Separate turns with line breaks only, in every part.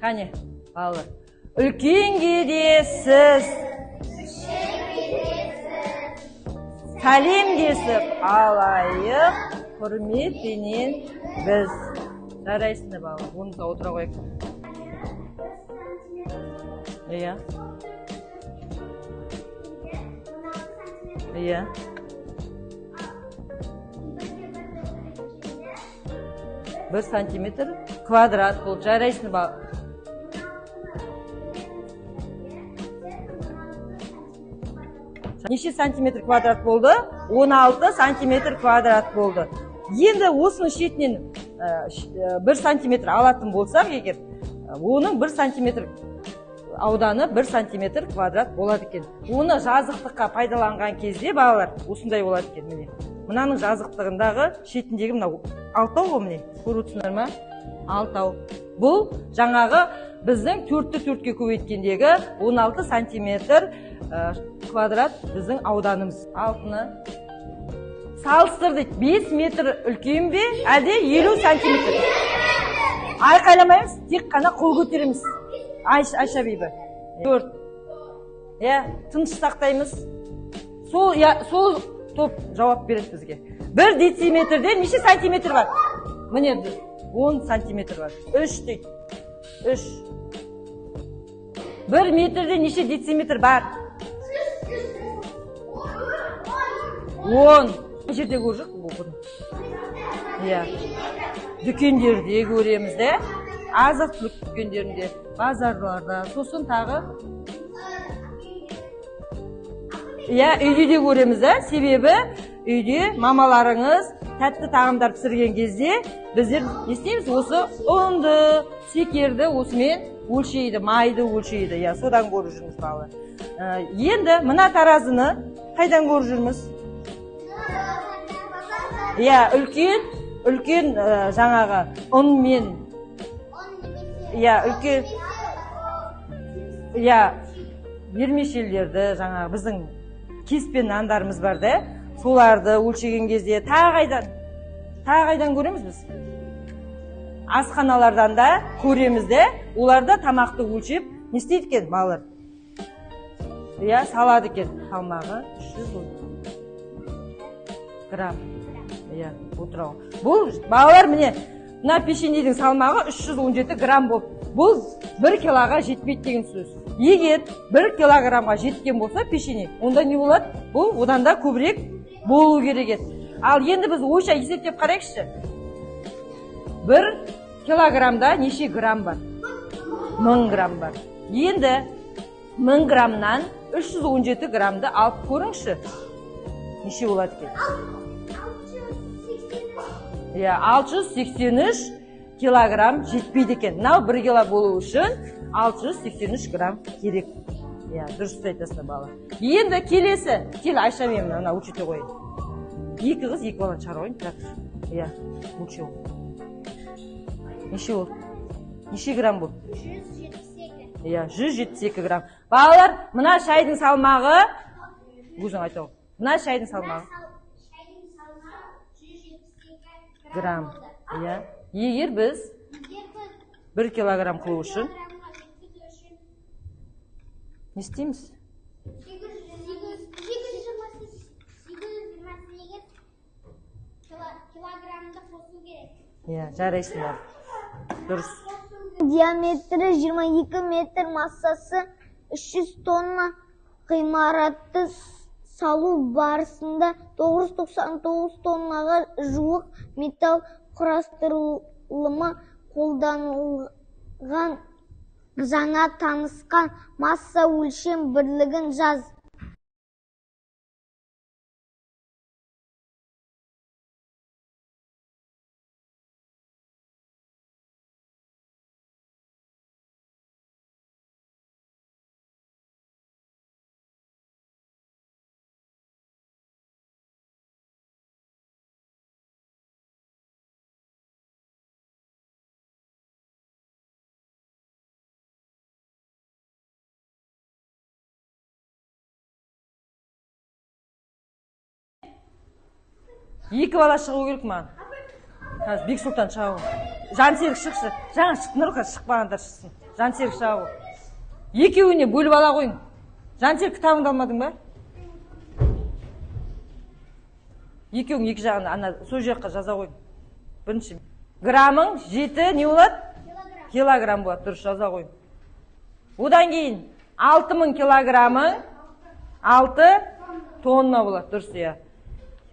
Қане, балалар. Үлкенге де сіз сәлемдесіп алайық, құрметпенен біз. Жарайсыңдар балалар, орныңызға отыра қойық. Иә. Иә. Бір сантиметр квадрат болды. Жарайсыңдар балалар. Неше сантиметр квадрат болды? 16 сантиметр квадрат болды. Енді осының шетінен 1 сантиметр алатын болсақ, егер оның 1 сантиметр ауданы 1 сантиметр квадрат болады екен. Оны жазықтыққа пайдаланған кезде балалар осындай болады екен. Міне. Мынаның жазықтығындағы шетіндегі мынау алтау ғой, міне. Көріп отырсыңдар ма? Алтау. Бұл жаңағы біздің 4-ті 4-ке көбейткендегі 16 сантиметр квадрат біздің ауданымыз. Алтыны салыстырдық. 5 метр үлкен бе, әлде 50 сантиметр? Айқайламаймыз, тек қана қол көтереміз. Айша бейбі. 4. Тыныш сақтаймыз. Сол топ жауап береді бізге. 1 дециметрде неше сантиметр бар? Міне 10 сантиметр бар. 3 дейді. 3. 1 метрде неше дециметр бар? 10. Жерде көрдік бұл. Дүкендерде көреміз де, азық-түлік дүкендерінде, базарларда, сосын тағы. Үйде де көреміз де, себебі үйде мамаларыңыз тәтті тағамдар пісірген кезде біздер естейміз, осы ұнды, секерді осымен өлшейді, майды өлшейді. Содан көріп жүрміз балы. Енді мына таразыны қайдан көріп жүрміз? Үлкен жаңағы ұнмен. Үлкен вермишелдерді жаңағы біздің кеспен нандарымыз бар да, соларды өлшеген кезде тағы қайдан көреміз біз? Асханалардан да көреміз де, оларда тамақты өлшеп не істейді екен балалар? Салады екен. Салмағы 310 грамм. Бұл балалар міне, мына пешенейдің салмағы 317 грамм болып. Бұл 1 килоға жетпейді деген сөз. Егер 1 килограммға жеткен болса пешеней, онда не болады? Бұл одан да көбірек болу керек еді. Ал енді біз ойша есептеп қарайықшы. 1 килограммда неше грамм бар? 1000 грамм бар. Енді 1000 граммнан 317 граммды алып көріңізші. Неше болады екен? 683 килограмм жетпейді екен. Мынау 1 кило болу үшін 683 грамм керек. Дұрыс айтасың бала. Енді келесі. Кел, Айша мен мына өлшете қойын. 2 қыз, 2 бала шығарайын. Өлше ол. Неше ол? Неше грамм бұл? 172 грамм. Балалар, мына шайдың салмағы, өзің айтау. Мына шайдың салмағы грамм. Егер біз 1 килограмм қылу үшін не істейміз?
828 килограммды қосу керек.
Жарайсыңдар. Дұрыс.
Диаметрі 22 метр, массасы 300 тонна. Ғимаратты салу барысында 999 тоннаға жуық металл құрастырылымы қолданылған. Жаңа танысқан масса өлшем бірлігін жаз.
Екі бала шығу керек маған. Қазір Бексұлтан шығу. Жансерік шықшы. Жаңа шықтыңдар ғой, шықпағандар шықсын. Жансерік шағу. Екеуіне бөліп ала қойың. Жансерік кітабыңды алмадың ба? Екеуің екі жағын ана сол жаққа жаза қойың. Бірінші. Грамың 7 не болады? Килограмм болады. Дұрыс жаза қойың. Одан кейін 6000 килограммың 6 тонна болады. Дұрыс, иә.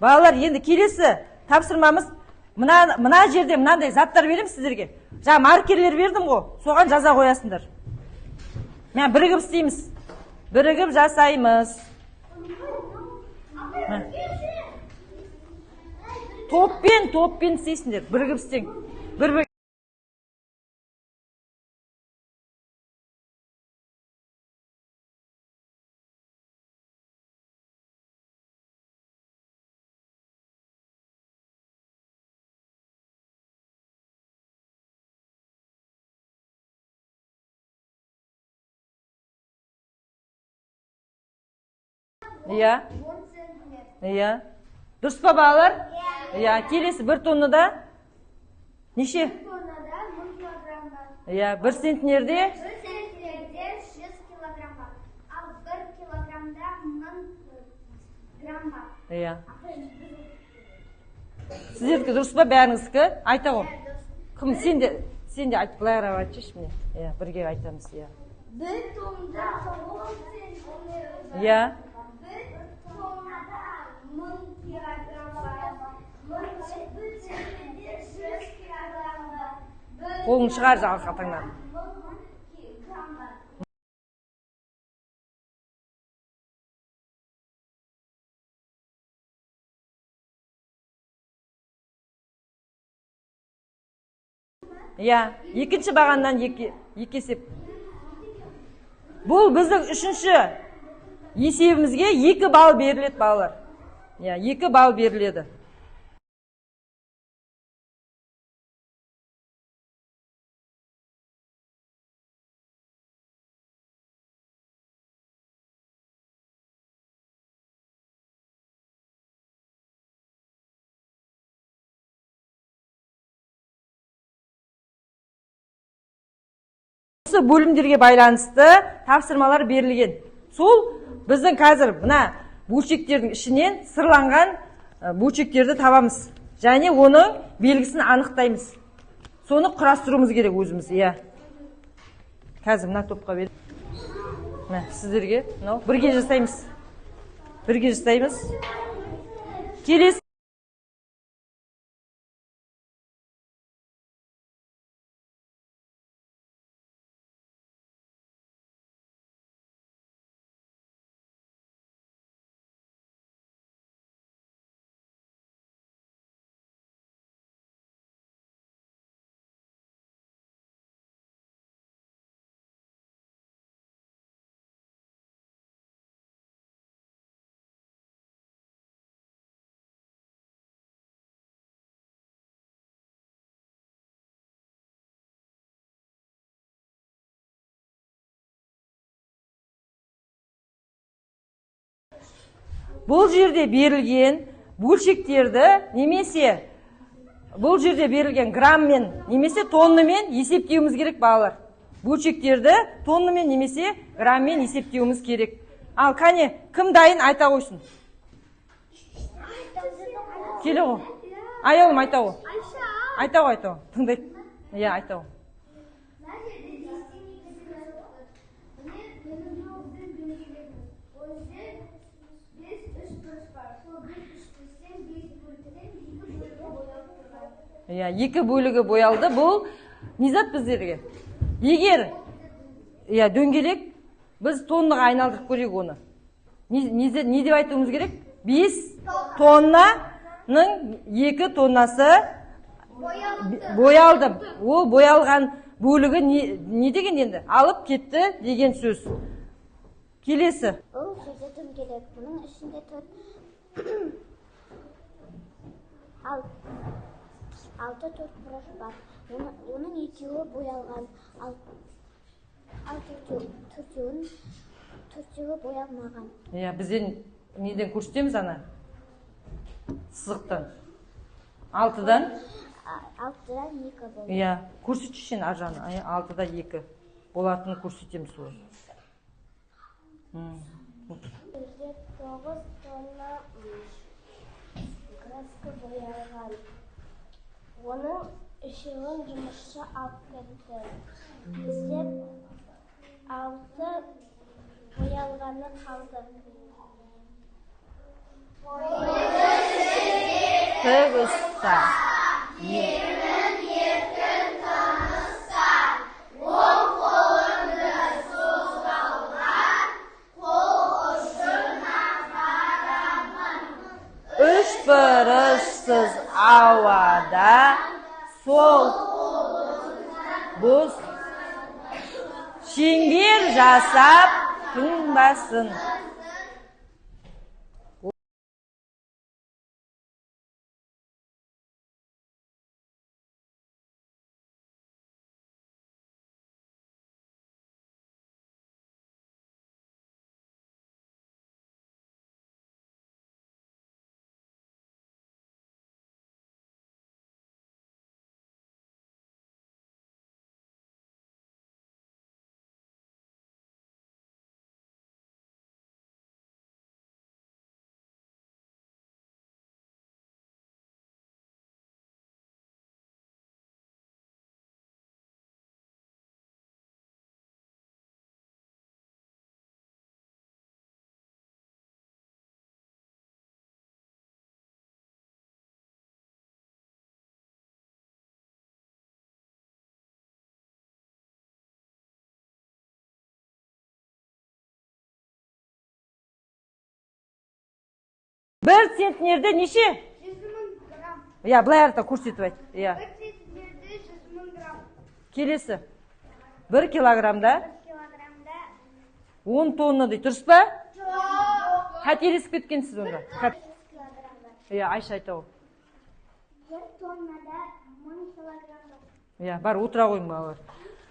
Балалар, енді келесі тапсырмамыз мына жерде мынандай заттар берем сіздерге. Жаңа маркерлер бердім ғой. Соған жаза қоясыңдар. Мен бірігіп істейміз. Бірігіп жасаймыз. Топпен істейсіңдер. Бірігіп істең. Бір Иә. Иә. Дұрыс па балалар? Иә. Келесі 1 тоннада неше?
1 тоннада 1000 килограмм бар.
Иә. 1 центнерде?
1 центнерде 100 килограмм бар. Ал 1 килограммда 1000 грамм бар.
Иә. Сіздердікі дұрыс па бәріңіздікі? Айта ғой. Кім сен де айт, былай қарап айтшы міне. Иә, бірге айтамыз, иә.
1 тоннада 10 центнер.
Иә.
1 тоннада 1000 килограмм бар. 1 центнерде 100 килограмм бар.
Қолың шығар жағы қатаңнан. Иә, екінші бағаннан екі есеп. Бұл біздің үшінші есебімізге 2 балл беріледі, балалар. Иә, 2 балл беріледі. Осы бөлімдерге байланысты тапсырмалар берілген. Сол біздің қазір мына бөлшектердің ішінен сырланған бөлшектерді табамыз. Және оның белгісін анықтаймыз. Соны құрастыруымыз керек өзіміз, иә. Қазір мына топқа беріп. Сіздерге, бірге жасаймыз. Бірге жасаймыз. Келесі. Бұл жерде берілген бөлшектерді немесе бұл жерде берілген граммен немесе тоннамен есептеуіміз керек, балалар. Бөлшектерді тоннамен немесе граммен есептеуіміз керек. Ал кәне, кім дайын айта қойсын? Келе ғой. Аялым айта ғой. Айта ғой, айта ғой. Тыңдайды. Иә, айта ғой. Иә, 2 бөлігі боялды. Бұл не зат біздерге? Егер дөңгелек, біз тоннаға айналдырып көрейік оны. Не деп айтуымыз керек? 5 тоннаның 2 тоннасы боялды. Ол боялған бөлігі не деген енді? Алып кетті деген сөз. Келесі.
Ол жерде дөңгелек. Бұның ішінде 6 төртбұрыш бар. Оның екеуі боялған, ал төртеуі боялмаған.
Иә, бізден неден көрсетеміз ана? Сызықтан. 6-дан?
6-дан 2 болды.
Иә, көрсетші сен ар жағын. 6-да 2. болатынын көрсетеміз сол.
Бізде 9 тонна краска боялған. Оның үшеуін жұмысшы алып кетті. Бізде 6 боялғаны қалды.
Тығызса. Үш бұрышсыз ауада сол бұз шеңбер жасап тынбасын. Бір центнерде неше?
100 мың грамм.
Иә, былай арта көрсетіп айт. Иә.
Бір центнерде 100 мың грамм.
Келесі. 1 килограммда
1 килограммда
10 тонна дейді. Дұрыс па?
жоқ.
Қателесіп кеткенсіз онда.
100 килограмда.
Иә, Айша айта ғой.
1 тоннада 1000 килограмм.
Иә, бар отыра қойың балалар.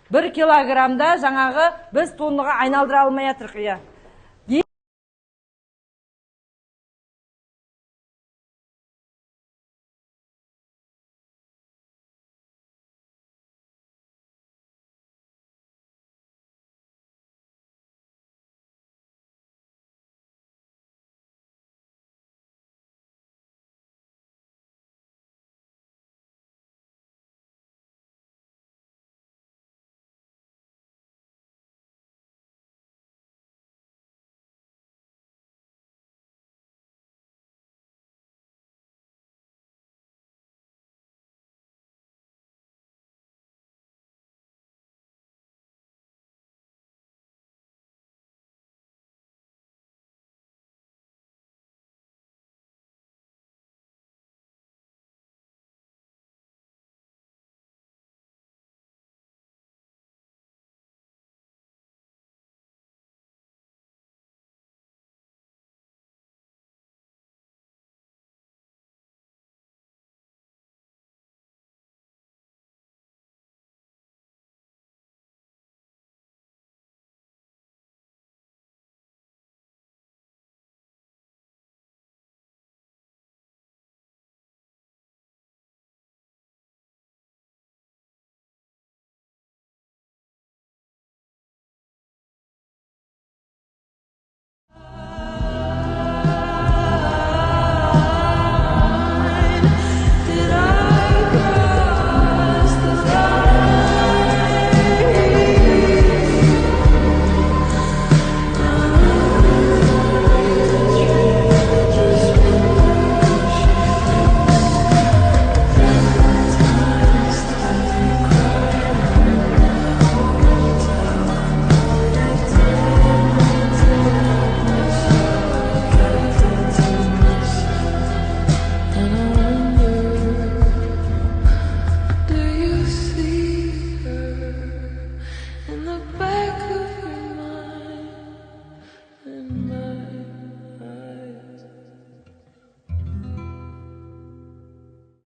1 килограммда жаңағы біз тоннаға айналдыра алмай жатырық, иә.